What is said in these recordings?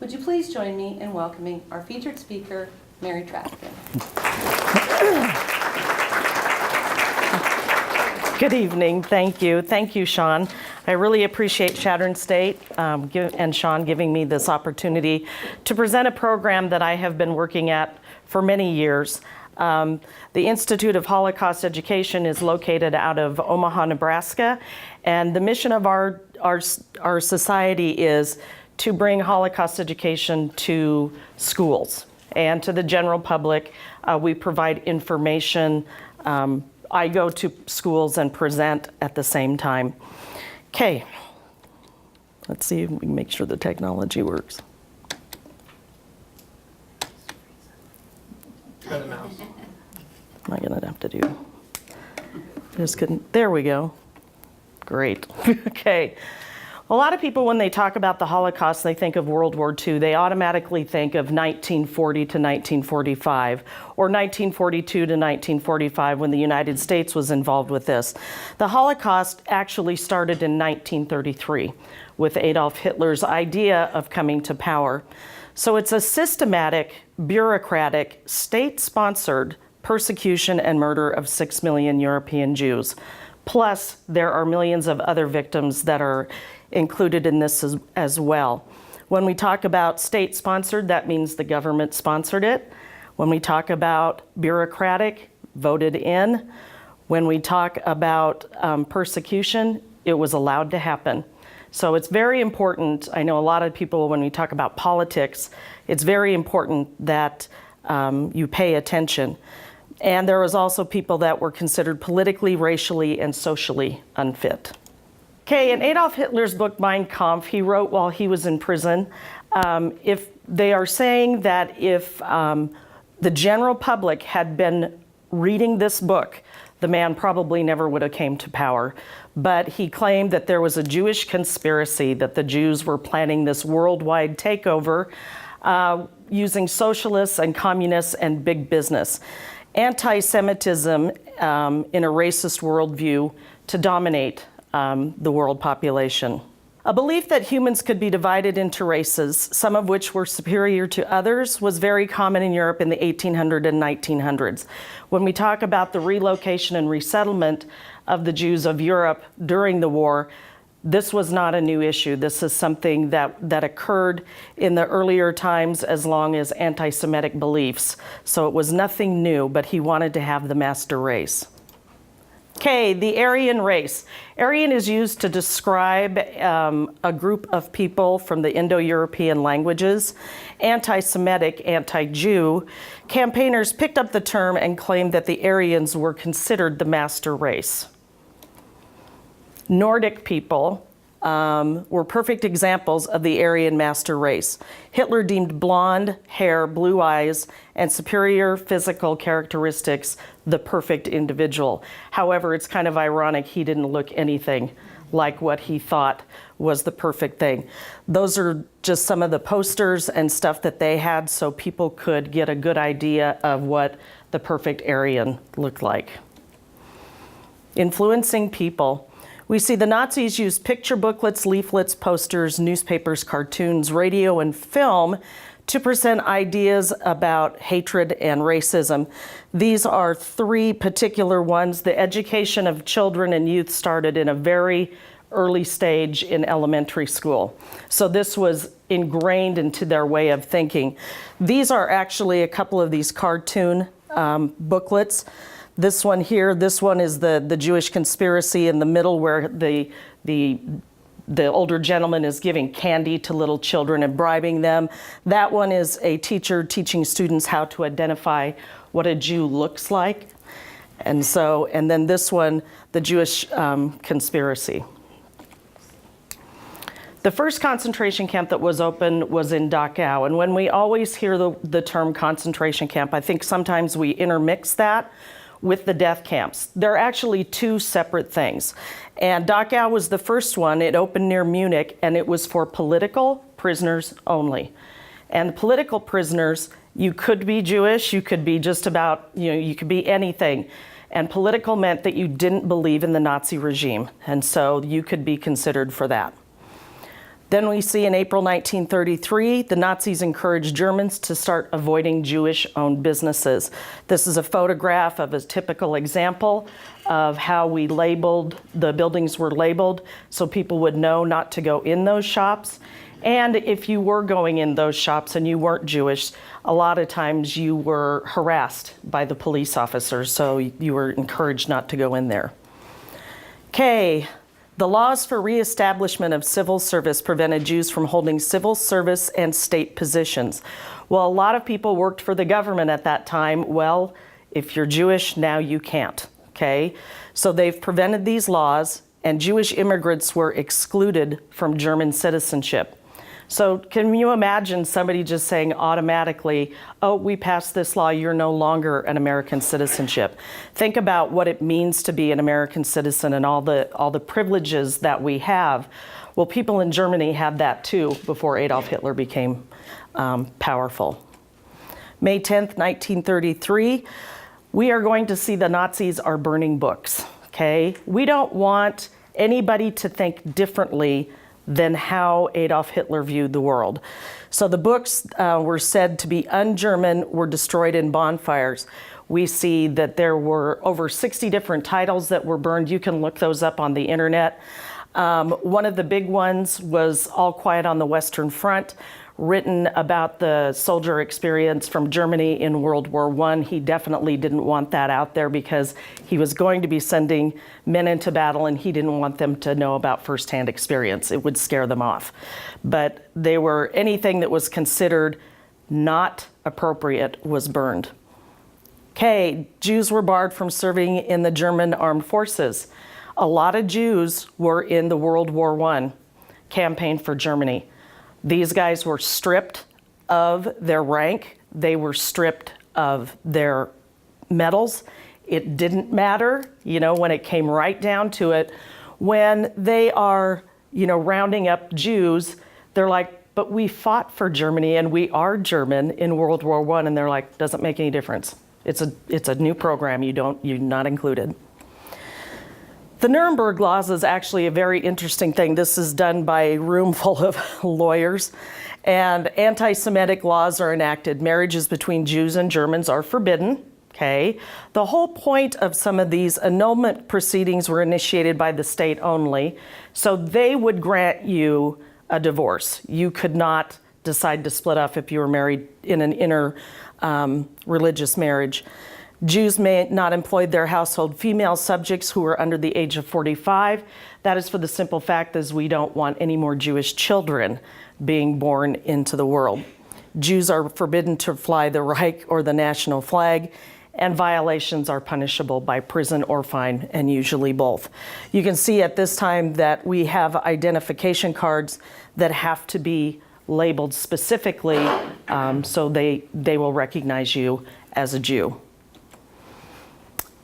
Would you please join me in welcoming our featured speaker, Mary Traphagan. Good evening. Thank you. Thank you, Shawn. I really appreciate Chadron State and Shawn giving me this opportunity to present a program that I have been working at for many years. The Institute of Holocaust Education is located out of Omaha, Nebraska, and the mission of our society is to bring Holocaust education to schools and to the general public. We provide information. I go to schools and present at the same time. Okay, let's see if we can make sure the technology works. Try the mouse. Am I gonna have to do? Just couldn't. There we go. Great. Okay. A lot of people, when they talk about the Holocaust, they think of World War II. They automatically think of 1940 to 1945, or 1942 to 1945 when the United States was involved with this. The Holocaust actually started in 1933 with Adolf Hitler's idea of coming to power. So it's a systematic, bureaucratic, state-sponsored persecution and murder of 6 million European Jews. Plus, there are millions of other victims that are included in this as well. When we talk about state-sponsored, that means the government sponsored it. When we talk about bureaucratic, voted in. When we talk about persecution, it was allowed to happen. So it's very important. I know a lot of people, when we talk about politics, it's very important that you pay attention. And there was also people that were considered politically, racially, and socially unfit. Okay, in Adolf Hitler's book, Mein Kampf, he wrote while he was in prison, if they are saying that if the general public had been reading this book, the man probably never would have came to power. But he claimed that there was a Jewish conspiracy, that the Jews were planning this worldwide takeover using socialists and communists and big business. Anti-Semitism in a racist worldview to dominate the world population. A belief that humans could be divided into races, some of which were superior to others, was very common in Europe in the 1800s and 1900s. When we talk about the relocation and resettlement of the Jews of Europe during the war, this was not a new issue. This is something that occurred in the earlier times as long as anti-Semitic beliefs. So it was nothing new, but he wanted to have the master race. Okay, the Aryan race. Aryan is used to describe a group of people from the Indo-European languages. Anti-Semitic, anti-Jew. Campaigners picked up the term and claimed that the Aryans were considered the master race. Nordic people were perfect examples of the Aryan master race. Hitler deemed blonde hair, blue eyes, and superior physical characteristics the perfect individual. However, it's kind of ironic he didn't look anything like what he thought was the perfect thing. Those are just some of the posters and stuff that they had so people could get a good idea of what the perfect Aryan looked like. Influencing people. We see the Nazis use picture booklets, leaflets, posters, newspapers, cartoons, radio, and film to present ideas about hatred and racism. These are three particular ones. The education of children and youth started in a very early stage in elementary school. So this was ingrained into their way of thinking. These are actually a couple of these cartoon booklets. This one here, this one is the Jewish conspiracy in the middle where the older gentleman is giving candy to little children and bribing them. That one is a teacher teaching students how to identify what a Jew looks like. And then this one, the Jewish conspiracy. The first concentration camp that was open was in Dachau. And when we always hear the term concentration camp, I think sometimes we intermix that with the death camps. They're actually two separate things. And Dachau was the first one. It opened near Munich, and it was for political prisoners only. And political prisoners, you could be Jewish, you could be just about, you could be anything. And political meant that you didn't believe in the Nazi regime. And so you could be considered for that. Then we see in April 1933, the Nazis encouraged Germans to start avoiding Jewish-owned businesses. This is a photograph of a typical example of how we labeled, the buildings were labeled, so people would know not to go in those shops. And if you were going in those shops and you weren't Jewish, a lot of times you were harassed by the police officers, so you were encouraged not to go in there. Okay, the laws for reestablishment of civil service prevented Jews from holding civil service and state positions. Well, a lot of people worked for the government at that time. Well, if you're Jewish, now you can't, okay? So they've prevented these laws, and Jewish immigrants were excluded from German citizenship. So can you imagine somebody just saying automatically, oh, we passed this law, you're no longer an American citizenship. Think about what it means to be an American citizen and all the privileges that we have. Well, people in Germany had that too before Adolf Hitler became powerful. May 10th, 1933, we are going to see the Nazis are burning books, okay? We don't want anybody to think differently than how Adolf Hitler viewed the world. So the books were said to be un-German, were destroyed in bonfires. We see that there were over 60 different titles that were burned. You can look those up on the internet. One of the big ones was All Quiet on the Western Front, written about the soldier experience from Germany in World War I. He definitely didn't want that out there because he was going to be sending men into battle and he didn't want them to know about firsthand experience. It would scare them off. But they were, anything that was considered not appropriate was burned. Okay, Jews were barred from serving in the German armed forces. A lot of Jews were in the World War I campaign for Germany. These guys were stripped of their rank. They were stripped of their medals. It didn't matter, you know, when it came right down to it. When they are, you know, rounding up Jews, they're like, but we fought for Germany and we are German in World War I. And they're like, doesn't make any difference. It's a new program. You're not included. The Nuremberg laws is actually a very interesting thing. This is done by a room full of lawyers, and anti-Semitic laws are enacted. Marriages between Jews and Germans are forbidden, okay? The whole point of some of these annulment proceedings were initiated by the state only, so they would grant you a divorce. You could not decide to split up if you were married in an inter-religious marriage. Jews may not employ their household female subjects who are under the age of 45. That is for the simple fact that we don't want any more Jewish children being born into the world. Jews are forbidden to fly the Reich or the national flag, and violations are punishable by prison or fine, and usually both. You can see at this time that we have identification cards that have to be labeled specifically so they will recognize you as a Jew.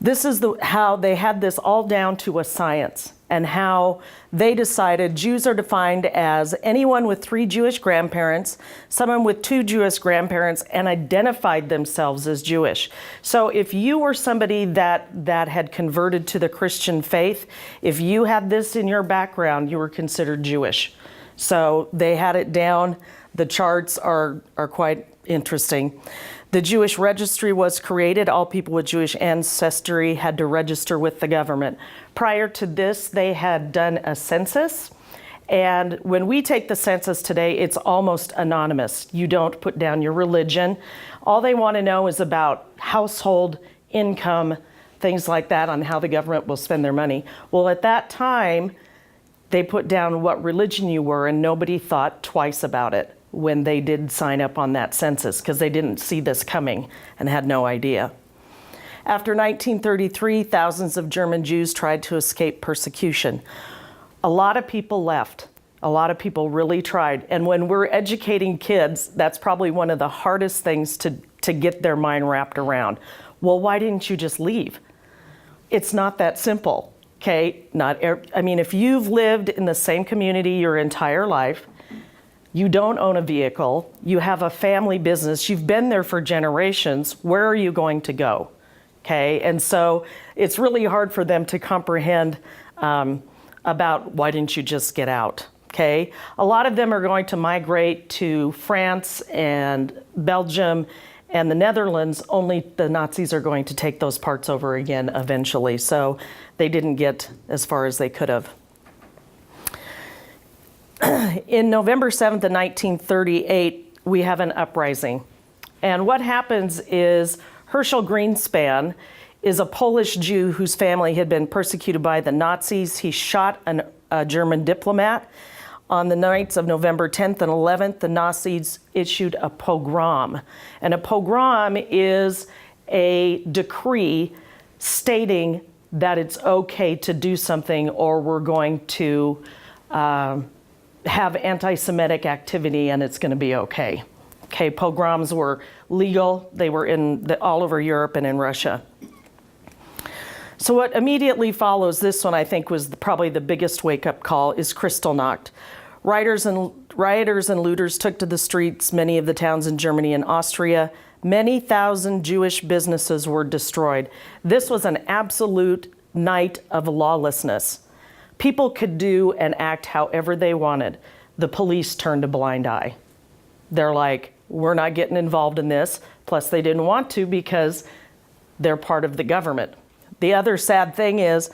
This is how they had this all down to a science, and how they decided Jews are defined as anyone with 3 Jewish grandparents, someone with 2 Jewish grandparents, and identified themselves as Jewish. So if you were somebody that had converted to the Christian faith, if you had this in your background, you were considered Jewish. So they had it down. The charts are quite interesting. The Jewish registry was created. All people with Jewish ancestry had to register with the government. Prior to this, they had done a census. And when we take the census today, it's almost anonymous. You don't put down your religion. All they want to know is about household income, things like that, on how the government will spend their money. Well, at that time, they put down what religion you were, and nobody thought twice about it when they did sign up on that census, because they didn't see this coming and had no idea. After 1933, thousands of German Jews tried to escape persecution. A lot of people left. A lot of people really tried. And when we're educating kids, that's probably one of the hardest things to get their mind wrapped around. Well, why didn't you just leave? It's not that simple, okay? I mean, if you've lived in the same community your entire life, you don't own a vehicle, you have a family business, you've been there for generations, where are you going to go? Okay, and so it's really hard for them to comprehend about why didn't you just get out? okay? A lot of them are going to migrate to France and Belgium and the Netherlands. Only the Nazis are going to take those parts over again eventually. So they didn't get as far as they could have. In November 7th of 1938, we have an uprising. And what happens is Herschel Greenspan is a Polish Jew whose family had been persecuted by the Nazis. He shot a German diplomat. On the nights of November 10th and 11th, the Nazis issued a pogrom. And a pogrom is a decree stating that it's okay to do something, or we're going to have anti-Semitic activity and it's going to be okay. Okay, pogroms were legal. They were all over Europe and in Russia. So what immediately follows this one, I think, was probably the biggest wake-up call, is Kristallnacht. Rioters and looters took to the streets, many of the towns in Germany and Austria. Many thousand Jewish businesses were destroyed. This was an absolute night of lawlessness. People could do and act however they wanted. The police turned a blind eye. They're like, we're not getting involved in this. Plus, they didn't want to because they're part of the government. The other sad thing is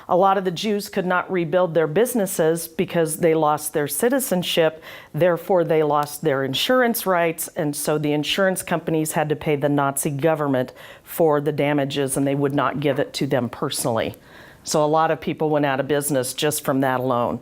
a lot of the Jews could not rebuild their businesses because they lost their citizenship. Therefore, they lost their insurance rights. And so the insurance companies had to pay the Nazi government for the damages, and they would not give it to them personally. So a lot of people went out of business just from that alone.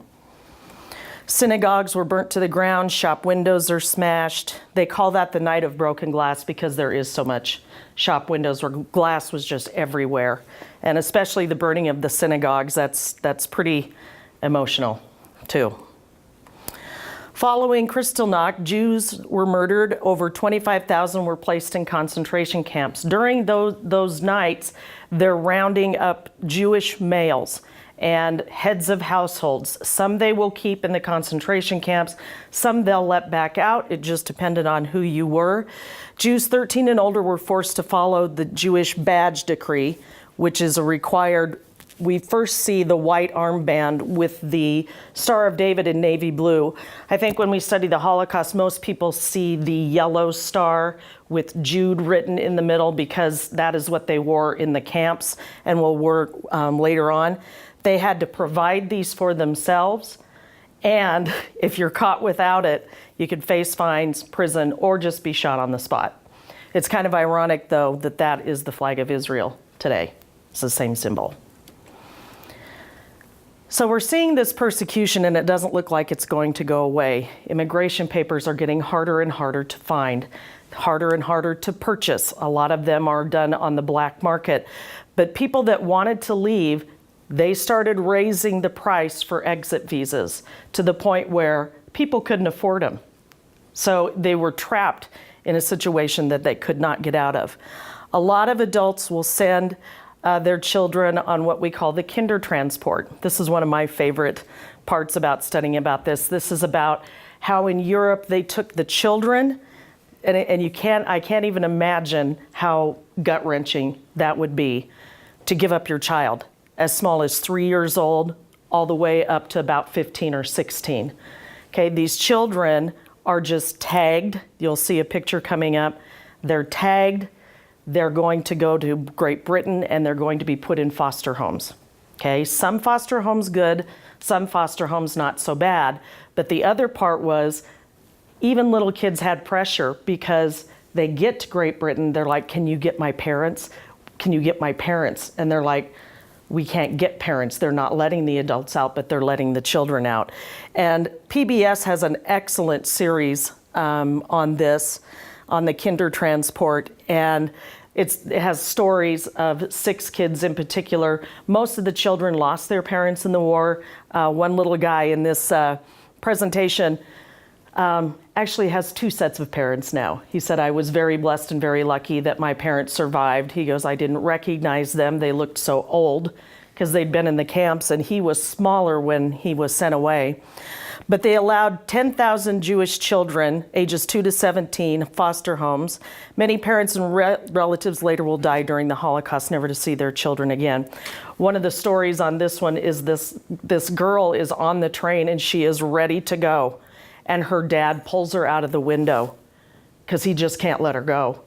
Synagogues were burnt to the ground. Shop windows are smashed. They call that the night of broken glass because there is so much shop windows where glass was just everywhere. And especially the burning of the synagogues, that's pretty emotional too. Following Kristallnacht, Jews were murdered. Over 25,000 were placed in concentration camps. During those nights, they're rounding up Jewish males and heads of households. Some they will keep in the concentration camps, some they'll let back out. It just depended on who you were. Jews 13 and older were forced to follow the Jewish badge decree, which is a required. We first see the white armband with the Star of David in navy blue. I think when we study the Holocaust, most people see the yellow star with Jude written in the middle because that is what they wore in the camps and will work later on. They had to provide these for themselves, and if you're caught without it, you could face fines, prison, or just be shot on the spot. It's kind of ironic, though, that that is the flag of Israel today. It's the same symbol. So we're seeing this persecution, and it doesn't look like it's going to go away. Immigration papers are getting harder and harder to find, harder and harder to purchase. A lot of them are done on the black market. But people that wanted to leave, they started raising the price for exit visas to the point where people couldn't afford them. So they were trapped in a situation that they could not get out of. A lot of adults will send their children on what we call the Kindertransport. This is one of my favorite parts about studying about this. This is about how in Europe they took the children, and I can't even imagine how gut-wrenching that would be to give up your child, as small as 3 years old, all the way up to about 15 or 16. Okay, these children are just tagged. You'll see a picture coming up. They're tagged. They're going to go to Great Britain, and they're going to be put in foster homes. Okay, some foster homes good, some foster homes not so bad. But the other part was even little kids had pressure because they get to Great Britain. They're like, can you get my parents? Can you get my parents? And they're like, we can't get parents. They're not letting the adults out, but they're letting the children out. And PBS has an excellent series on this, on the Kindertransport, and it has stories of 6 kids in particular. Most of the children lost their parents in the war. One little guy in this presentation actually has 2 sets of parents now. He said, I was very blessed and very lucky that my parents survived. He goes, I didn't recognize them. They looked so old. because they'd been in the camps, and he was smaller when he was sent away. But they allowed 10,000 Jewish children, ages 2 to 17, foster homes. Many parents and relatives later will die during the Holocaust, never to see their children again. One of the stories on this one is this girl is on the train and she is ready to go. And her dad pulls her out of the window because he just can't let her go.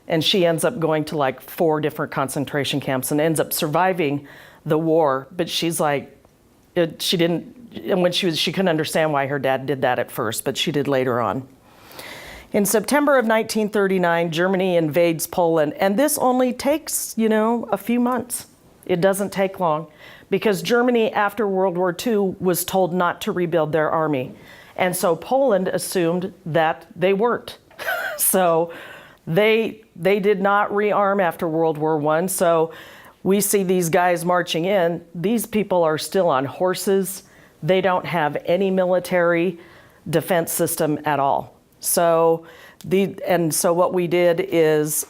And she ends up going to like 4 different concentration camps and ends up surviving the war. But she's like, she didn't, and when she couldn't understand why her dad did that at first, but she did later on. In September of 1939, Germany invades Poland, and this only takes, a few months. It doesn't take long, because Germany, after World War II, was told not to rebuild their army. And so Poland assumed that they weren't. So they did not rearm after World War I. So we see these guys marching in. These people are still on horses. They don't have any military defense system at all. So what we did is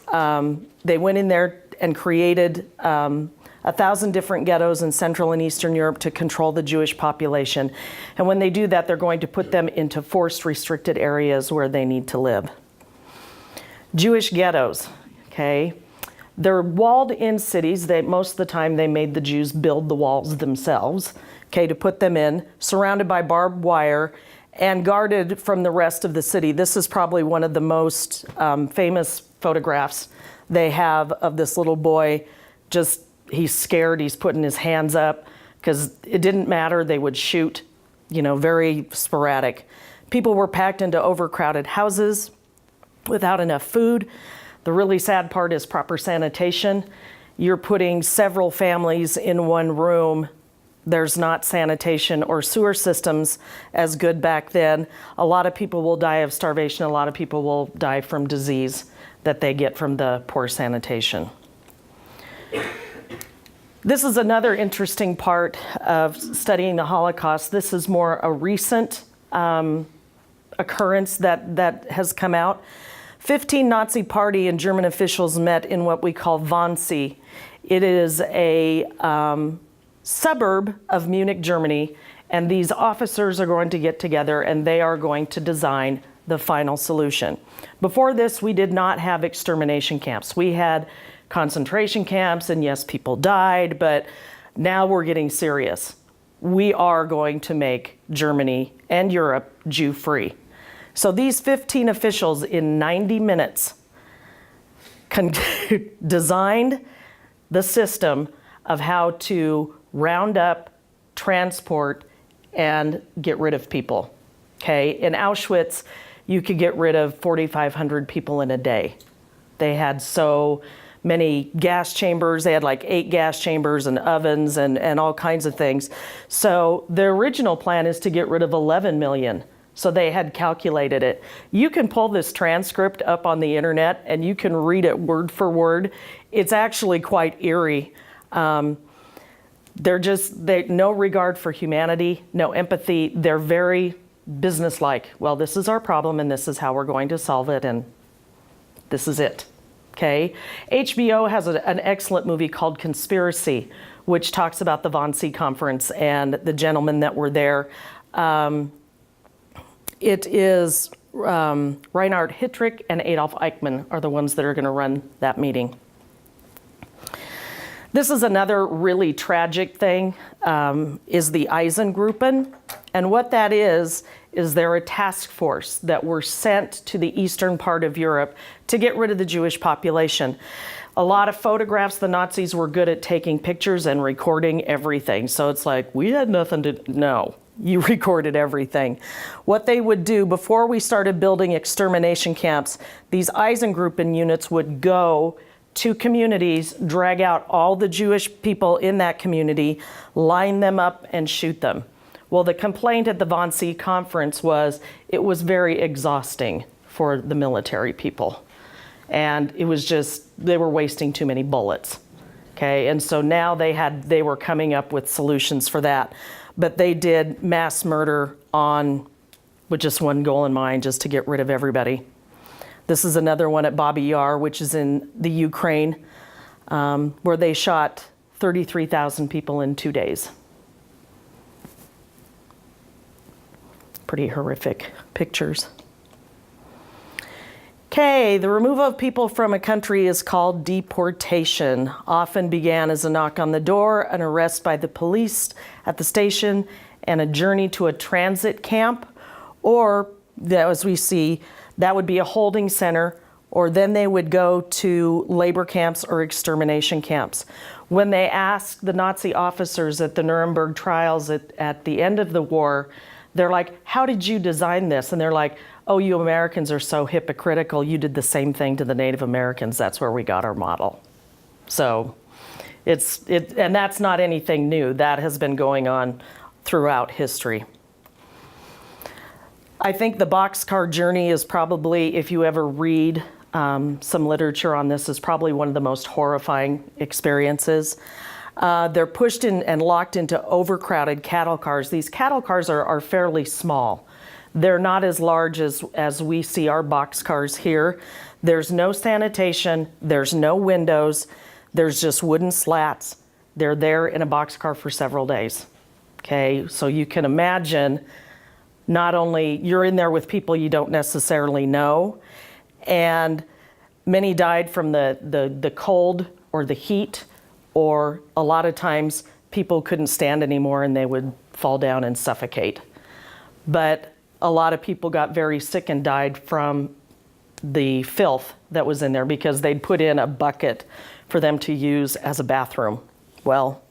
they went in there and created 1,000 different ghettos in Central and Eastern Europe to control the Jewish population. And when they do that, they're going to put them into forced restricted areas where they need to live. Jewish ghettos, okay? They're walled-in cities. Most of the time they made the Jews build the walls themselves, okay, to put them in, surrounded by barbed wire and guarded from the rest of the city. This is probably one of the most famous photographs they have of this little boy. Just, he's scared, he's putting his hands up because it didn't matter, they would shoot, very sporadic. People were packed into overcrowded houses without enough food. The really sad part is proper sanitation. You're putting several families in one room. There's not sanitation or sewer systems as good back then. A lot of people will die of starvation. A lot of people will die from disease that they get from the poor sanitation. This is another interesting part of studying the Holocaust. This is more a recent occurrence that has come out. 15 Nazi Party and German officials met in what we call Wannsee. It is a suburb of Munich, Germany, and these officers are going to get together and they are going to design the final solution. Before this, we did not have extermination camps. We had concentration camps, and yes, people died, but now we're getting serious. We are going to make Germany and Europe Jew-free. So these 15 officials in 90 minutes designed the system of how to round up, transport, and get rid of people. Okay, in Auschwitz, you could get rid of 4,500 people in a day. They had so many gas chambers. They had like 8 gas chambers and ovens and all kinds of things. So the original plan is to get rid of 11 million. So they had calculated it. You can pull this transcript up on the internet and you can read it word for word. It's actually quite eerie. They no regard for humanity, no empathy. They're very businesslike. Well, this is our problem and this is how we're going to solve it, and this is it. Okay. HBO has an excellent movie called Conspiracy, which talks about the Wannsee Conference and the gentlemen that were there. It is Reinhard Hittrich and Adolf Eichmann are the ones that are going to run that meeting. This is another really tragic thing, is the Eisengruppen. And what that is they're a task force that were sent to the eastern part of Europe to get rid of the Jewish population. A lot of photographs, the Nazis were good at taking pictures and recording everything. So it's like, we had nothing to, no, you recorded everything. What they would do before we started building extermination camps, these Eisengruppen units would go to communities, drag out all the Jewish people in that community, line them up and shoot them. Well, the complaint at the Wannsee conference was it was very exhausting for the military people. And it was just, they were wasting too many bullets. Okay, and so now they were coming up with solutions for that. But they did mass murder with just one goal in mind, just to get rid of everybody. This is another one at Babi Yar, which is in the Ukraine, where they shot 33,000 people in 2 days. Pretty horrific pictures. Okay, the removal of people from a country is called deportation. Often began as a knock on the door, an arrest by the police at the station, and a journey to a transit camp, or as we see, that would be a holding center, or then they would go to labor camps or extermination camps. When they asked the Nazi officers at the Nuremberg trials at the end of the war, they're like, how did you design this? And they're like, oh, you Americans are so hypocritical. You did the same thing to the Native Americans. That's where we got our model. So and that's not anything new. That has been going on throughout history. I think the boxcar journey is probably, if you ever read some literature on this, is probably one of the most horrifying experiences. They're pushed in and locked into overcrowded cattle cars. These cattle cars are fairly small. They're not as large as we see our boxcars here. There's no sanitation, there's no windows, there's just wooden slats. They're there in a boxcar for several days. Okay, so you can imagine, not only you're in there with people you don't necessarily know, and many died from the cold or the heat, or a lot of times people couldn't stand anymore and they would fall down and suffocate. But a lot of people got very sick and died from the filth that was in there because they'd put in a bucket for them to use as a bathroom. Well,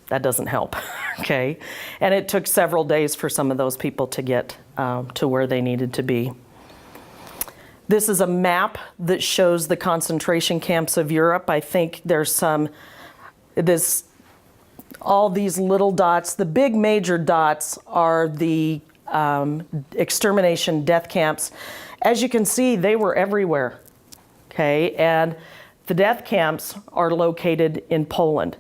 that doesn't help, okay? And it took several days for some of those people to get to where they needed to be. This is a map that shows the concentration camps of Europe. I think there's all these little dots. The big major dots are the extermination death camps. As you can see, they were everywhere, okay? And the death camps are located in Poland.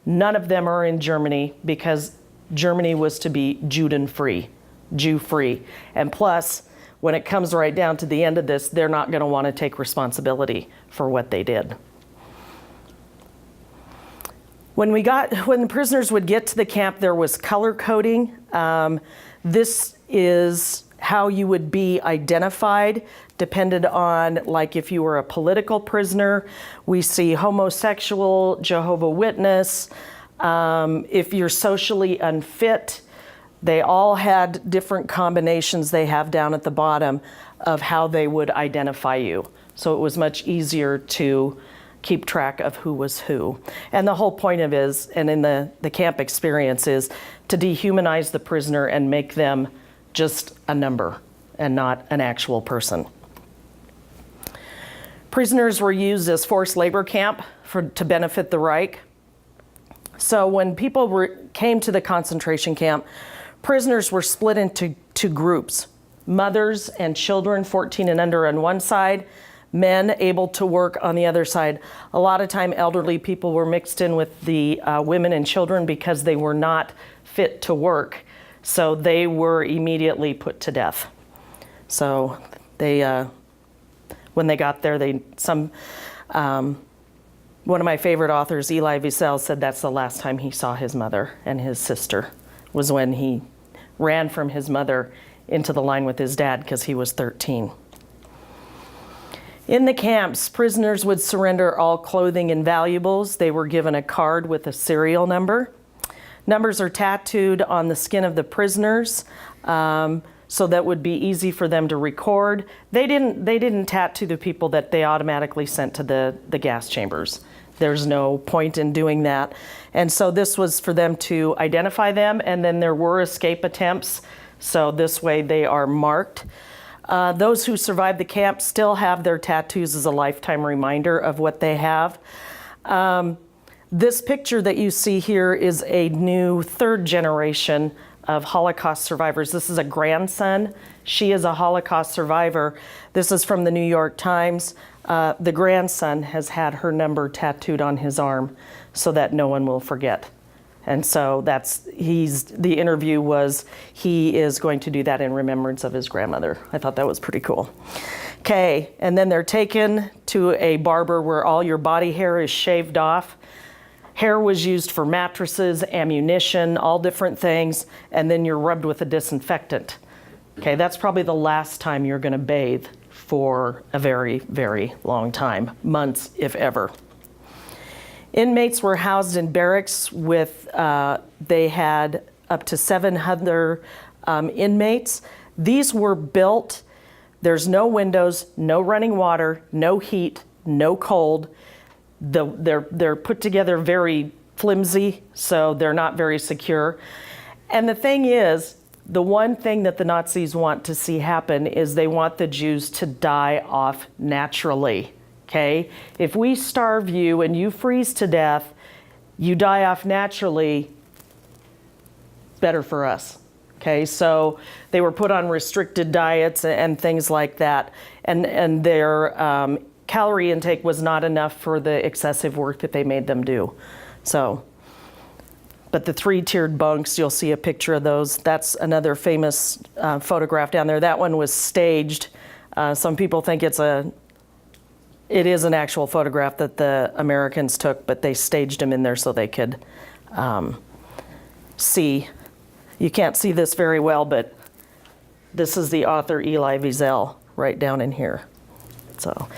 None of them are in Germany because Germany was to be Jew-free. And plus, when it comes right down to the end of this, they're not going to want to take responsibility for what they did. When the prisoners would get to the camp, there was color coding. This is how you would be identified, depended on, like, if you were a political prisoner. We see homosexual, Jehovah's Witness. If you're socially unfit, they all had different combinations they have down at the bottom of how they would identify you. So it was much easier to keep track of who was who. And the whole point of it is, and in the camp experience, is to dehumanize the prisoner and make them just a number and not an actual person. Prisoners were used as forced labor camp to benefit the Reich. So when people came to the concentration camp, prisoners were split into two groups: mothers and children, 14 and under on one side, men able to work on the other side. A lot of time elderly people were mixed in with the women and children because they were not fit to work. So they were immediately put to death. So they, when they got there, one of my favorite authors, Elie Wiesel, said that's the last time he saw his mother and his sister, was when he ran from his mother into the line with his dad because he was 13. In the camps, prisoners would surrender all clothing and valuables. They were given a card with a serial number. Numbers are tattooed on the skin of the prisoners, so that would be easy for them to record. They didn't tattoo the people that they automatically sent to the gas chambers. There's no point in doing that. And so this was for them to identify them, and then there were escape attempts, so this way they are marked. Those who survived the camp still have their tattoos as a lifetime reminder of what they have. This picture that you see here is a new third generation of Holocaust survivors. This is a grandson. She is a Holocaust survivor. This is from the New York Times. The grandson has had her number tattooed on his arm so that no one will forget. And so the interview was, he is going to do that in remembrance of his grandmother. I thought that was pretty cool. Okay, and then they're taken to a barber where all your body hair is shaved off. Hair was used for mattresses, ammunition, all different things, and then you're rubbed with a disinfectant. Okay, that's probably the last time you're going to bathe for a very, very long time, months if ever. Inmates were housed in barracks with, they had up to 700 inmates. These were built, there's no windows, no running water, no heat, no cold. They're put together very flimsy, so they're not very secure. And the thing is, the one thing that the Nazis want to see happen is they want the Jews to die off naturally, okay? If we starve you and you freeze to death, you die off naturally, better for us, okay? So they were put on restricted diets and things like that, and their calorie intake was not enough for the excessive work that they made them do. So, but the 3-tiered bunks, you'll see a picture of those. That's another famous photograph down there. That one was staged. Some people think it is an actual photograph that the Americans took, but they staged them in there so they could see. You can't see this very well, but this is the author Elie Wiesel right down in here. So,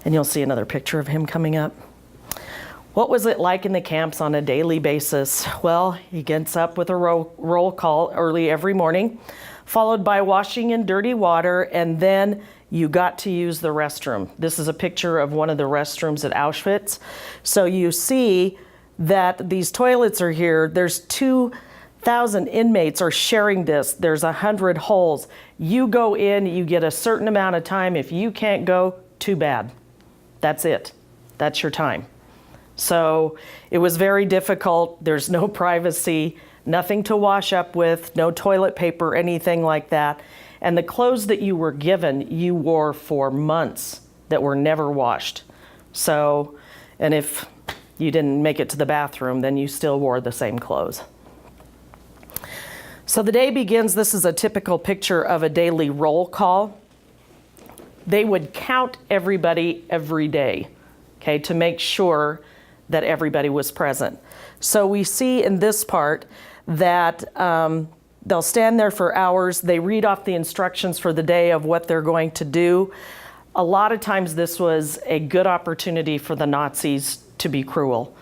and you'll see another picture of him coming up. What was it like in the camps on a daily basis? Well, he gets up with a roll call early every morning, followed by washing in dirty water, and then you got to use the restroom. This is a picture of one of the restrooms at Auschwitz. So you see that these toilets are here. There's 2,000 inmates are sharing this. There's 100 holes. You go in, you get a certain amount of time. If you can't go, too bad. That's it. That's your time. So it was very difficult. There's no privacy, nothing to wash up with, no toilet paper, anything like that. And the clothes that you were given, you wore for months that were never washed. So, and if you didn't make it to the bathroom, then you still wore the same clothes. So the day begins. This is a typical picture of a daily roll call. They would count everybody every day, okay, to make sure that everybody was present. So we see in this part that they'll stand there for hours. They read off the instructions for the day of what they're going to do. A lot of times this was a good opportunity for the Nazis to be cruel.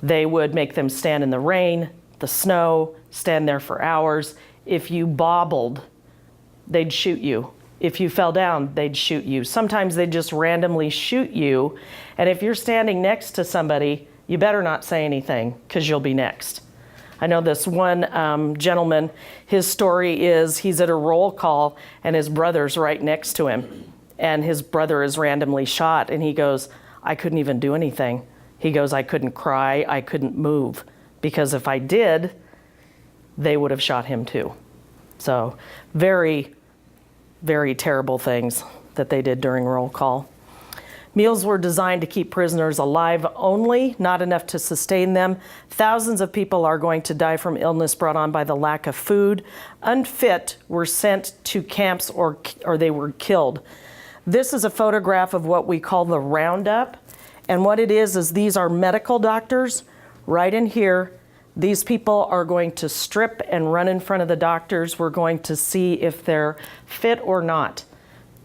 They would make them stand in the rain, the snow, stand there for hours. If you bobbled, they'd shoot you. If you fell down, they'd shoot you. Sometimes they'd just randomly shoot you. And if you're standing next to somebody, you better not say anything because you'll be next. I know this one gentleman, his story is he's at a roll call and his brother's right next to him. And his brother is randomly shot. And he goes, I couldn't even do anything. He goes, I couldn't cry, I couldn't move. Because if I did, they would have shot him too. So very, very terrible things that they did during roll call. Meals were designed to keep prisoners alive only, not enough to sustain them. Thousands of people are going to die from illness brought on by the lack of food. Unfit were sent to camps or they were killed. This is a photograph of what we call the roundup. And what it is these are medical doctors right in here. These people are going to strip and run in front of the doctors. We're going to see if they're fit or not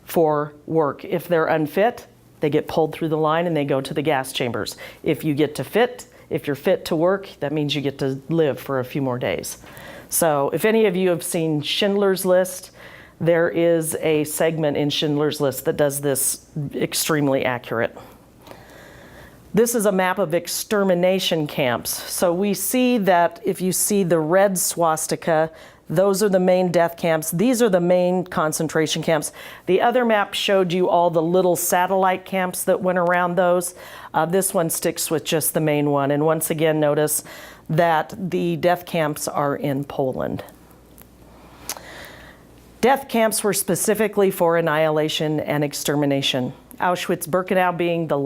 for work. If they're unfit, they get pulled through the line and they go to the gas chambers. If you're fit to work, that means you get to live for a few more days. So if any of you have seen Schindler's List, there is a segment in Schindler's List that does this extremely accurate. This is a map of extermination camps. So we see that if you see the red swastika, those are the main death camps. These are the main concentration camps. The other map showed you all the little satellite camps that went around those. This one sticks with just the main one. And once again, notice that the death camps are in Poland. Death camps were specifically for annihilation and extermination. Auschwitz-Birkenau being the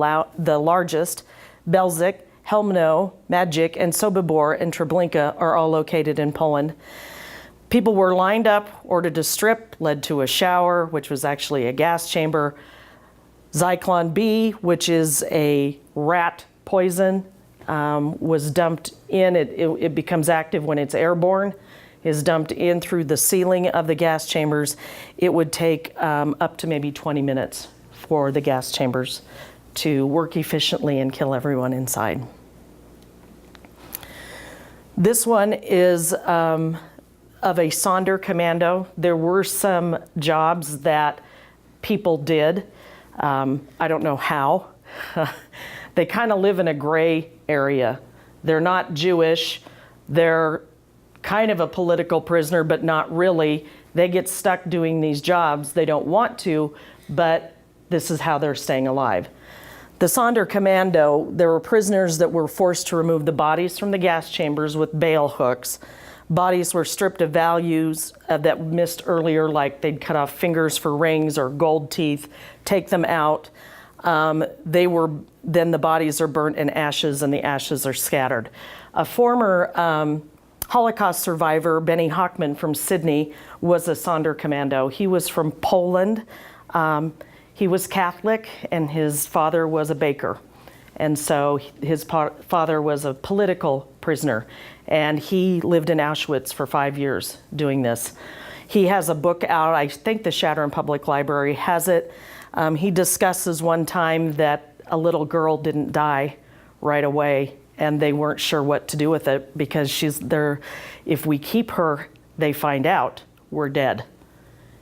largest, Belzec, Helmno, Magic, and Sobibor and Treblinka are all located in Poland. People were lined up, ordered to strip, led to a shower, which was actually a gas chamber. Zyklon B, which is a rat poison was dumped in. It becomes active when it's airborne, is dumped in through the ceiling of the gas chambers. It would take up to maybe 20 minutes for the gas chambers to work efficiently and kill everyone inside. This one is of a Sonderkommando. There were some jobs that people did. I don't know how. They kind of live in a gray area. They're not Jewish. They're kind of a political prisoner, but not really. They get stuck doing these jobs. They don't want to, but this is how they're staying alive. The Sonderkommando, there were prisoners that were forced to remove the bodies from the gas chambers with bale hooks. Bodies were stripped of values that missed earlier, like they'd cut off fingers for rings or gold teeth, take them out. Then the bodies are burnt in ashes and the ashes are scattered. A former Holocaust survivor, Benny Hartman from Sydney, was a Sonderkommando. He was from Poland. He was Catholic and his father was a baker. And so his father was a political prisoner, and he lived in Auschwitz for 5 years doing this. He has a book out, I think the Chadron Public Library has it. He discusses one time that a little girl didn't die right away, and they weren't sure what to do with it because she's there. If we keep her, they find out we're dead.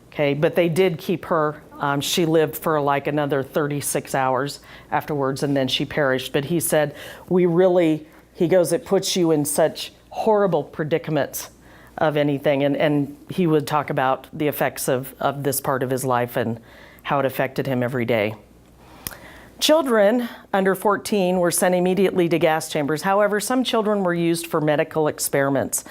Okay, but they did keep her. She lived for like another 36 hours afterwards, and then she perished. But he said, he goes, it puts you in such horrible predicaments of anything. And he would talk about the effects of this part of his life and how it affected him every day. Children under 14 were sent immediately to gas chambers. However, some children were used for medical experiments.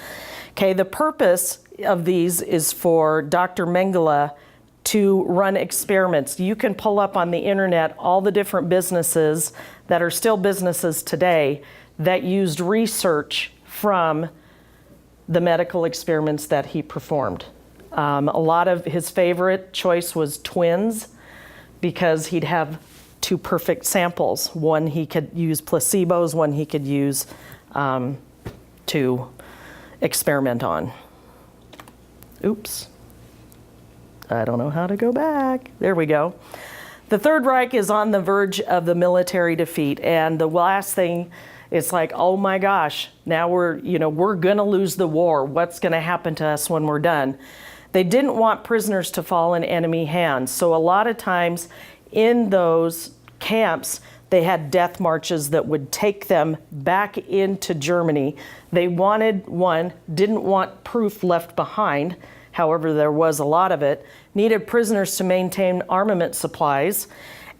Okay, the purpose of these is for Dr. Mengele to run experiments. You can pull up on the internet all the different businesses that are still businesses today that used research from the medical experiments that he performed. A lot of his favorite choice was twins, because he'd have two perfect samples. One he could use placebos, one he could use to experiment on. Oops. I don't know how to go back. There we go. The Third Reich is on the verge of the military defeat, and the last thing, it's like, oh my gosh, now we're gonna lose the war. What's gonna happen to us when we're done? They didn't want prisoners to fall in enemy hands, so a lot of times in those camps, they had death marches that would take them back into Germany. They didn't want proof left behind. However, there was a lot of it, needed prisoners to maintain armament supplies,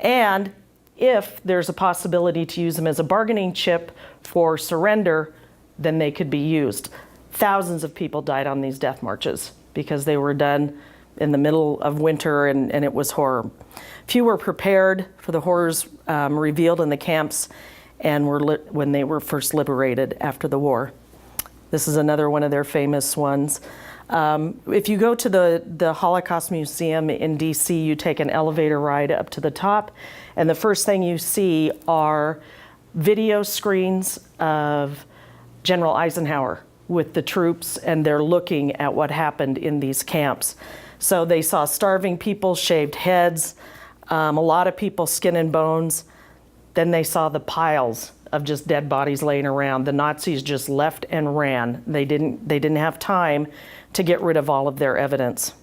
and if there's a possibility to use them as a bargaining chip for surrender, then they could be used. Thousands of people died on these death marches because they were done in the middle of winter and it was horror. Few were prepared for the horrors revealed in the camps and when they were first liberated after the war. This is another one of their famous ones. If you go to the Holocaust Museum in DC, you take an elevator ride up to the top, and the first thing you see are video screens of General Eisenhower with the troops, and they're looking at what happened in these camps. So they saw starving people, shaved heads, a lot of people skin and bones. Then they saw the piles of just dead bodies laying around. The Nazis just left and ran. They didn't have time to get rid of all of their evidence.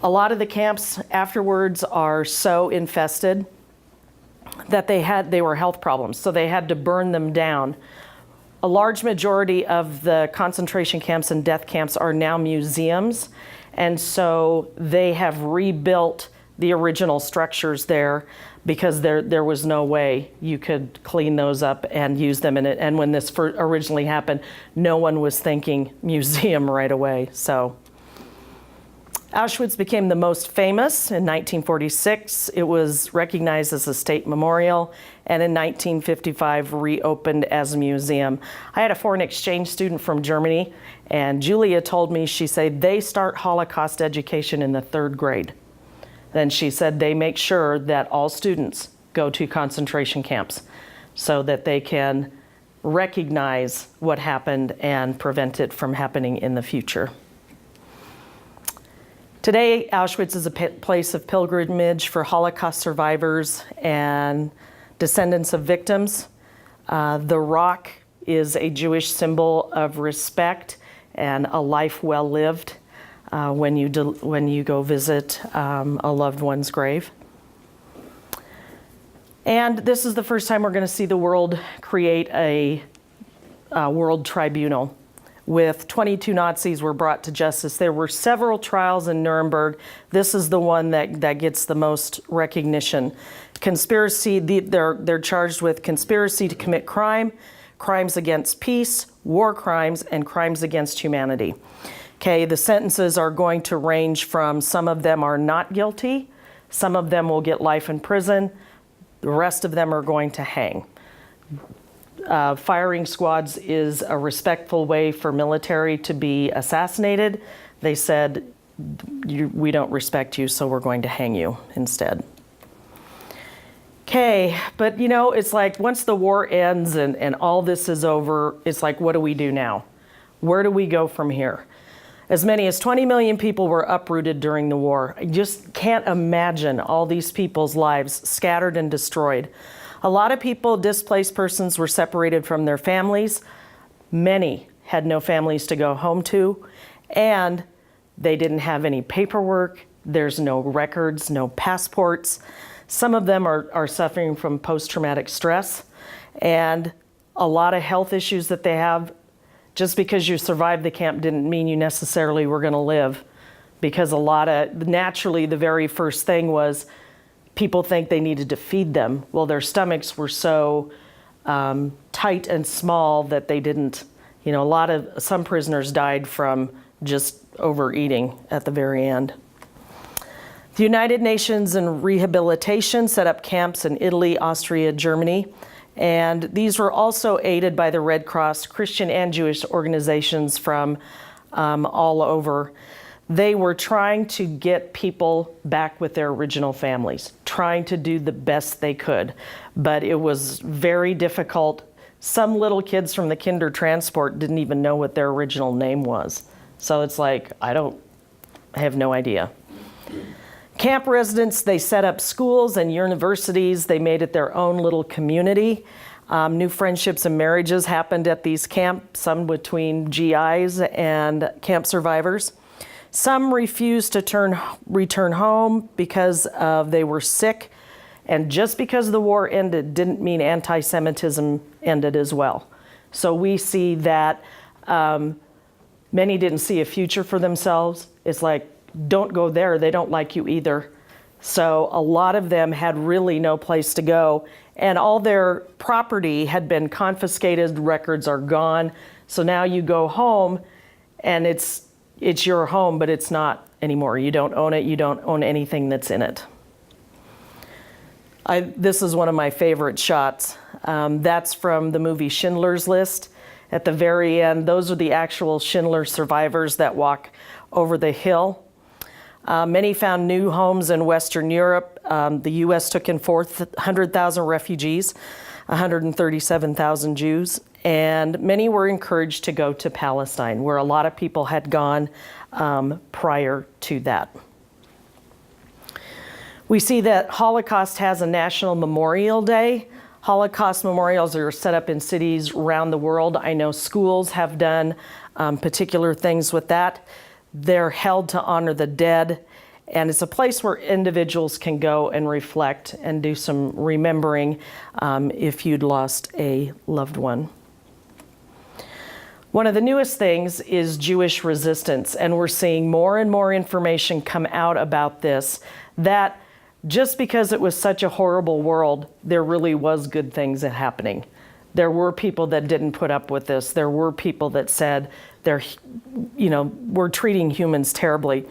A lot of the camps afterwards are so infested that they were health problems, so they had to burn them down. A large majority of the concentration camps and death camps are now museums, and so they have rebuilt the original structures there because there was no way you could clean those up and use them in it. And when this originally happened, no one was thinking museum right away. So Auschwitz became the most famous in 1946. It was recognized as a state memorial, and in 1955 reopened as a museum. I had a foreign exchange student from Germany, and Julia told me, she said, they start Holocaust education in the 3rd grade. Then she said they make sure that all students go to concentration camps so that they can recognize what happened and prevent it from happening in the future. Today, Auschwitz is a place of pilgrimage for Holocaust survivors and descendants of victims. The rock is a Jewish symbol of respect and a life well lived when you go visit a loved one's grave. And this is the first time we're going to see the world create a world tribunal. With 22 Nazis were brought to justice. There were several trials in Nuremberg. This is the one that gets the most recognition. Conspiracy, they're charged with conspiracy to commit crime, crimes against peace, war crimes, and crimes against humanity. Okay, the sentences are going to range from some of them are not guilty, some of them will get life in prison, the rest of them are going to hang. Firing squads is a respectful way for military to be assassinated. They said, we don't respect you, so we're going to hang you instead. Okay, but you know, it's like once the war ends and all this is over, it's like, what do we do now? Where do we go from here? As many as 20 million people were uprooted during the war. I just can't imagine all these people's lives scattered and destroyed. A lot of people, displaced persons, were separated from their families. Many had no families to go home to, and they didn't have any paperwork. There's no records, no passports. Some of them are suffering from post-traumatic stress and a lot of health issues that they have. Just because you survived the camp didn't mean you necessarily were going to live, because naturally the very first thing was people think they needed to feed them. Well, their stomachs were so tight and small that they didn't, some prisoners died from just overeating at the very end. The United Nations and Rehabilitation set up camps in Italy, Austria, Germany, and these were also aided by the Red Cross, Christian and Jewish organizations from all over. They were trying to get people back with their original families, trying to do the best they could, but it was very difficult. Some little kids from the Kindertransport didn't even know what their original name was. So it's like, I have no idea. Camp residents, they set up schools and universities. They made it their own little community. New friendships and marriages happened at these camps, some between GIs and camp survivors. Some refused to return home because they were sick. And just because the war ended didn't mean anti-Semitism ended as well. So we see that many didn't see a future for themselves. It's like, don't go there, they don't like you either. So a lot of them had really no place to go, and all their property had been confiscated, records are gone. So now you go home and it's your home, but it's not anymore. You don't own it, you don't own anything that's in it. This is one of my favorite shots. That's from the movie Schindler's List. At the very end, those are the actual Schindler survivors that walk over the hill. Many found new homes in Western Europe. The U.S. took in 400,000 refugees, 137,000 Jews, and many were encouraged to go to Palestine, where a lot of people had gone prior to that. We see that Holocaust has a National Memorial Day. Holocaust memorials are set up in cities around the world. I know schools have done particular things with that. They're held to honor the dead, and it's a place where individuals can go and reflect and do some remembering if you'd lost a loved one. One of the newest things is Jewish resistance, and we're seeing more and more information come out about this, that just because it was such a horrible world, there really was good things happening. There were people that didn't put up with this. There were people that said, we're treating humans terribly.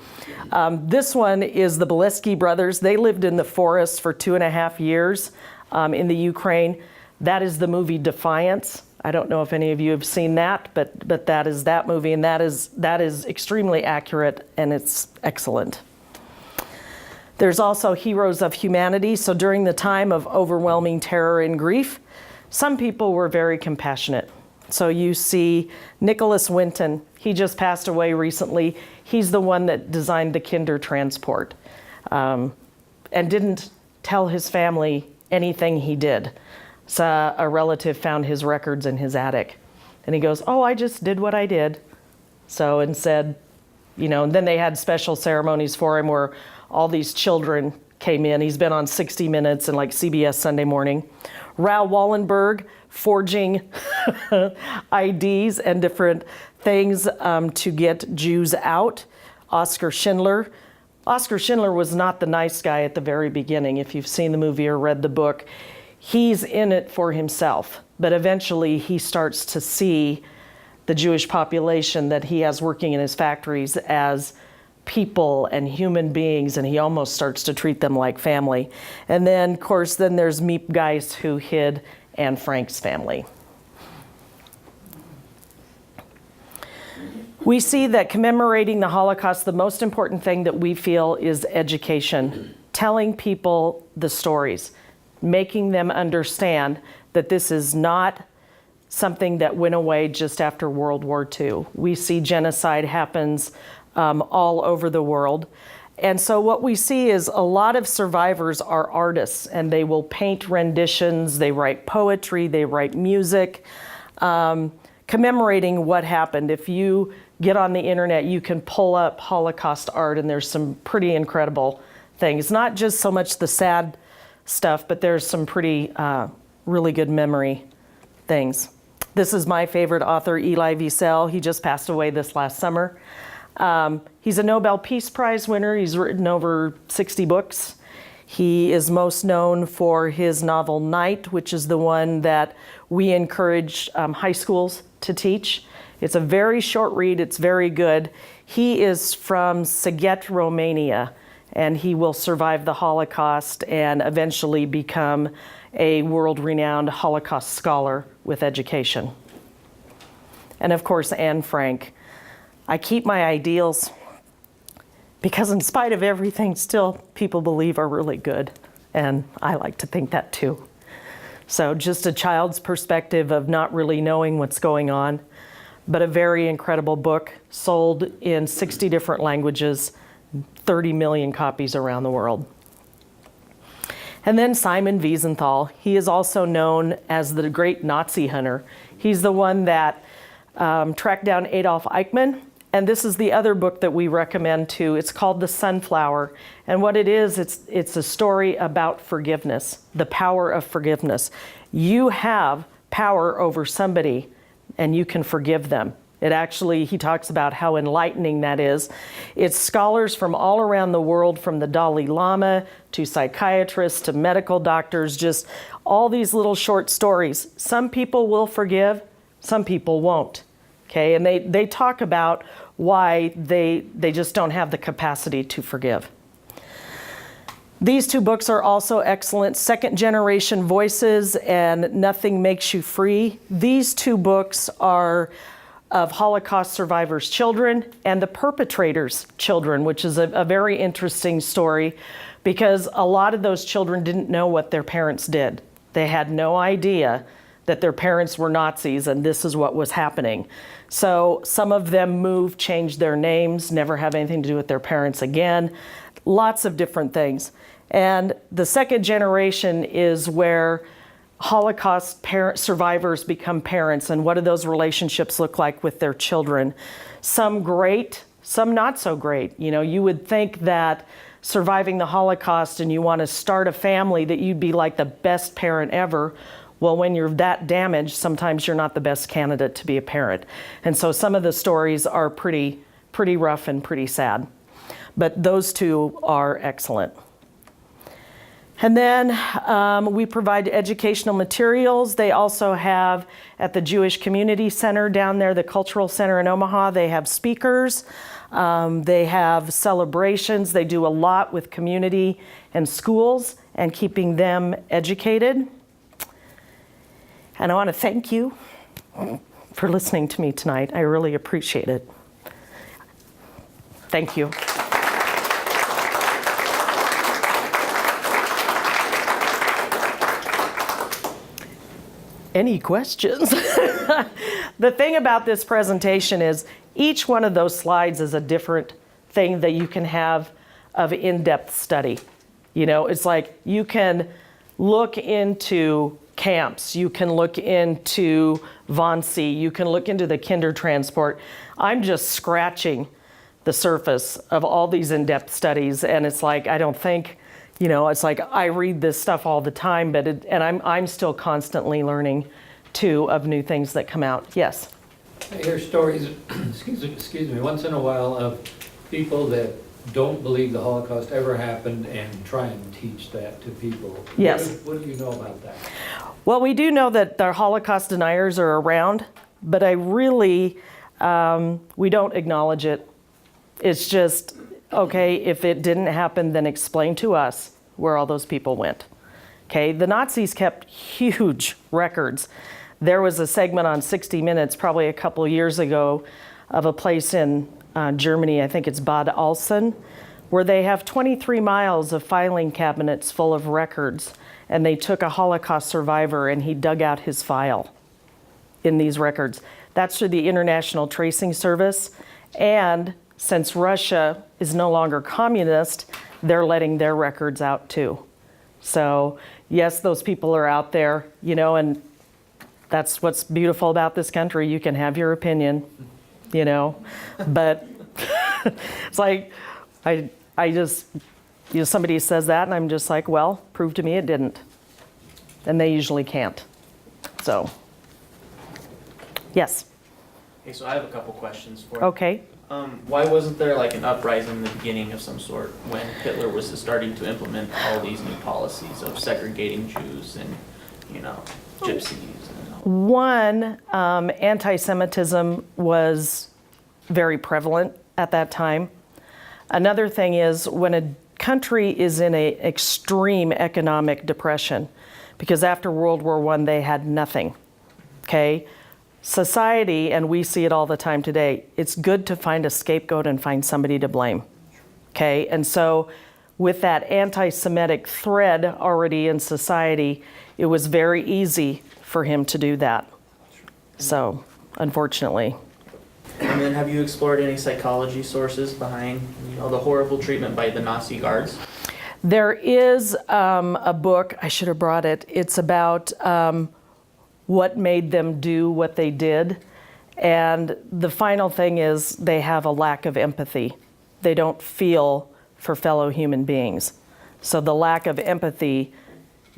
This one is the Bielski brothers. They lived in the forest for 2.5 years in the Ukraine. That is the movie Defiance. I don't know if any of you have seen that, but that is that movie, and that is extremely accurate, and it's excellent. There's also heroes of humanity. So during the time of overwhelming terror and grief, some people were very compassionate. So you see Nicholas Winton, he just passed away recently. He's the one that designed the Kindertransport, and didn't tell his family anything he did. So a relative found his records in his attic. And he goes, "Oh, I just did what I did." So, and said, and then they had special ceremonies for him where all these children came in. He's been on 60 Minutes and like CBS Sunday Morning. Raoul Wallenberg forging IDs and different things to get Jews out. Oskar Schindler. Oskar Schindler was not the nice guy at the very beginning. If you've seen the movie or read the book, he's in it for himself. But eventually he starts to see the Jewish population that he has working in his factories as people and human beings, and he almost starts to treat them like family. And then, of course, then there's Miep Geist, who hid Anne Frank's family. We see that commemorating the Holocaust, the most important thing that we feel is education, telling people the stories, making them understand that this is not something that went away just after World War II. We see genocide happens all over the world. And so what we see is a lot of survivors are artists, and they will paint renditions, they write poetry, they write music, commemorating what happened. If you get on the internet, you can pull up Holocaust art, and there's some pretty incredible things. Not just so much the sad stuff, but there's some pretty really good memory things. This is my favorite author, Elie Wiesel. He just passed away this last summer. He's a Nobel Peace Prize winner. He's written over 60 books. He is most known for his novel Night, which is the one that we encourage high schools to teach. It's a very short read. It's very good. He is from Sighet, Romania, and he will survive the Holocaust and eventually become a world-renowned Holocaust scholar with education. And of course, Anne Frank. I keep my ideals because in spite of everything, still people believe are really good. And I like to think that too. So just a child's perspective of not really knowing what's going on, but a very incredible book, sold in 60 different languages, 30 million copies around the world. And then Simon Wiesenthal. He is also known as the great Nazi hunter. He's the one that tracked down Adolf Eichmann. And this is the other book that we recommend too. It's called The Sunflower. And what it is, it's a story about forgiveness, the power of forgiveness. You have power over somebody and you can forgive them. It actually, he talks about how enlightening that is. It's scholars from all around the world, from the Dalai Lama to psychiatrists to medical doctors, just all these little short stories. Some people will forgive, some people won't. Okay, and they talk about why they just don't have the capacity to forgive. These two books are also excellent. Second Generation Voices and Nothing Makes You Free. These two books are of Holocaust survivors' children and the perpetrators' children, which is a very interesting story because a lot of those children didn't know what their parents did. They had no idea that their parents were Nazis and this is what was happening. So some of them moved, changed their names, never have anything to do with their parents again, lots of different things. And the second generation is where Holocaust survivors become parents, and what do those relationships look like with their children? Some great, some not so great. You know, you would think that surviving the Holocaust and you want to start a family that you'd be like the best parent ever. Well, when you're that damaged, sometimes you're not the best candidate to be a parent. And so some of the stories are pretty rough and pretty sad. But those two are excellent. And then we provide educational materials. They also have, at the Jewish Community Center down there, the Cultural Center in Omaha, they have speakers. They have celebrations. They do a lot with community and schools and keeping them educated. And I want to thank you for listening to me tonight. I really appreciate it. Thank you. any questions? The thing about this presentation is each one of those slides is a different thing that you can have of in-depth study. You know, it's like you can look into camps, you can look into Wannsee, you can look into the Kindertransport. I'm just scratching the surface of all these in-depth studies, and it's like, I don't think, you know, it's like I read this stuff all the time, but I'm still constantly learning too of new things that come out. Yes. I hear stories, excuse me, once in a while of people that don't believe the Holocaust ever happened and try and teach that to people. Yes. What do you know about that? Well, we do know that the Holocaust deniers are around, but I really, we don't acknowledge it. It's just, okay, if it didn't happen, then explain to us where all those people went. Okay, the Nazis kept huge records. There was a segment on 60 Minutes probably a couple years ago of a place in Germany, I think it's Bad Alsen, where they have 23 miles of filing cabinets full of records, and they took a Holocaust survivor and he dug out his file in these records. That's through the International Tracing Service, and since Russia is no longer communist, they're letting their records out too. So yes, those people are out there, you know, and that's what's beautiful about this country. You can have your opinion, you know, but it's like, I just, you know, somebody says that and I'm just like, well, prove to me it didn't. And they usually can't. So, yes. Okay, so I have a couple questions for you. Okay. Why wasn't there like an uprising in the beginning of some sort when Hitler was starting to implement all these new policies of segregating Jews and, you know, gypsies and all? One, anti-Semitism was very prevalent at that time. Another thing is when a country is in an extreme economic depression, because after World War I they had nothing, okay? Society, and we see it all the time today, it's good to find a scapegoat and find somebody to blame, okay? And so with that anti-Semitic thread already in society, it was very easy for him to do that. So, unfortunately. And then have you explored any psychology sources behind, you know, the horrible treatment by the Nazi guards? There is a book, I should have brought it, it's about what made them do what they did. And the final thing is they have a lack of empathy. They don't feel for fellow human beings. So the lack of empathy,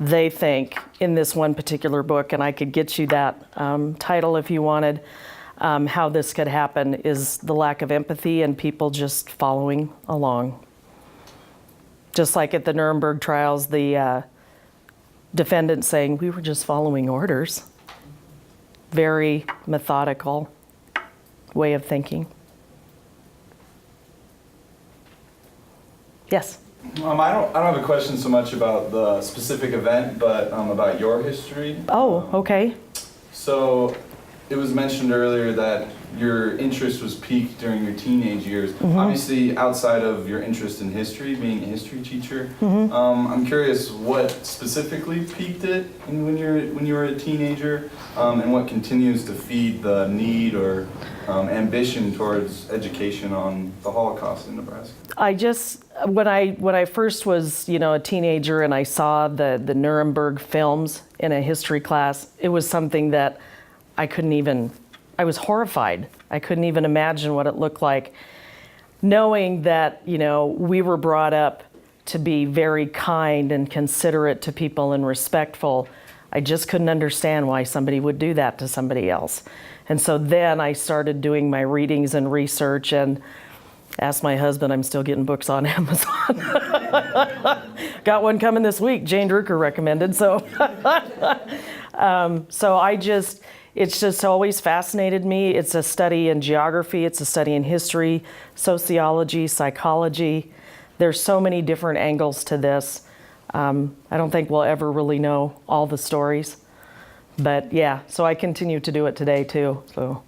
they think, in this one particular book, and I could get you that title if you wanted, how this could happen, is the lack of empathy and people just following along. Just like at the Nuremberg trials, the defendant saying, we were just following orders. Very methodical way of thinking. Yes? I don't have a question so much about the specific event, but about your history. Oh, okay. So it was mentioned earlier that your interest was piqued during your teenage years. Mm-hmm. Obviously, outside of your interest in history, being a history teacher, Mm-hmm. I'm curious what specifically piqued it when you were a teenager, and what continues to feed the need or ambition towards education on the Holocaust in Nebraska. I just, when I first was, you know, a teenager and I saw the Nuremberg films in a history class, it was something that I was horrified. I couldn't even imagine what it looked like. Knowing that, you know, we were brought up to be very kind and considerate to people and respectful, I just couldn't understand why somebody would do that to somebody else. And so then I started doing my readings and research and asked my husband, I'm still getting books on Amazon. Got one coming this week, Jane Drucker recommended, so. So it's just always fascinated me. It's a study in geography, it's a study in history, sociology, psychology. There's so many different angles to this. I don't think we'll ever really know all the stories. But yeah, so I continue to do it today too, so.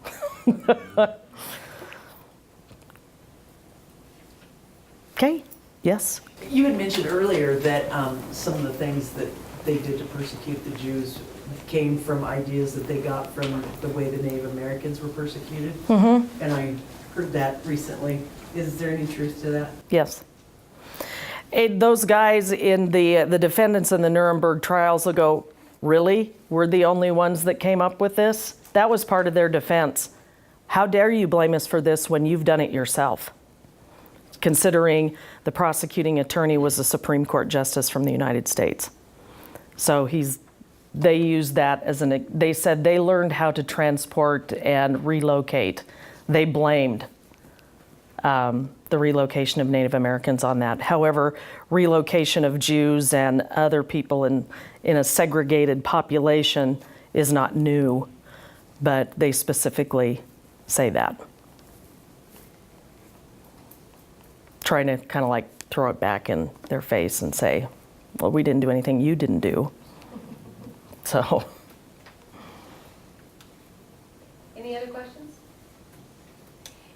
Okay, yes? You had mentioned earlier that some of the things that they did to persecute the Jews came from ideas that they got from the way the Native Americans were persecuted. And I heard that recently. Is there any truth to that? Yes. Those guys in the defendants in the Nuremberg trials will go, really? We're the only ones that came up with this? That was part of their defense. How dare you blame us for this when you've done it yourself? Considering the prosecuting attorney was a Supreme Court justice from the United States. So they used that as they said they learned how to transport and relocate. They blamed the relocation of Native Americans on that. However, relocation of Jews and other people in a segregated population is not new, but they specifically say that. Trying to kind of like throw it back in their face and say, well, we didn't do anything you didn't do. So. Any other questions?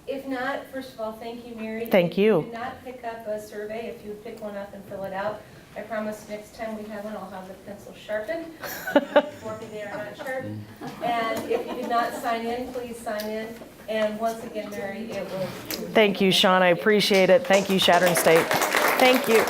If not, first of all, thank you, Mary. Thank you. If you did not pick up a survey, if you would pick one up and fill it out, I promise next time we have one, I'll have the pencil sharpened. For me, they are not sharp. And if you did not sign in, please sign in. And once again, Mary, it was. Thank you, Shawn. I appreciate it. Thank you, Chadron State. Thank you.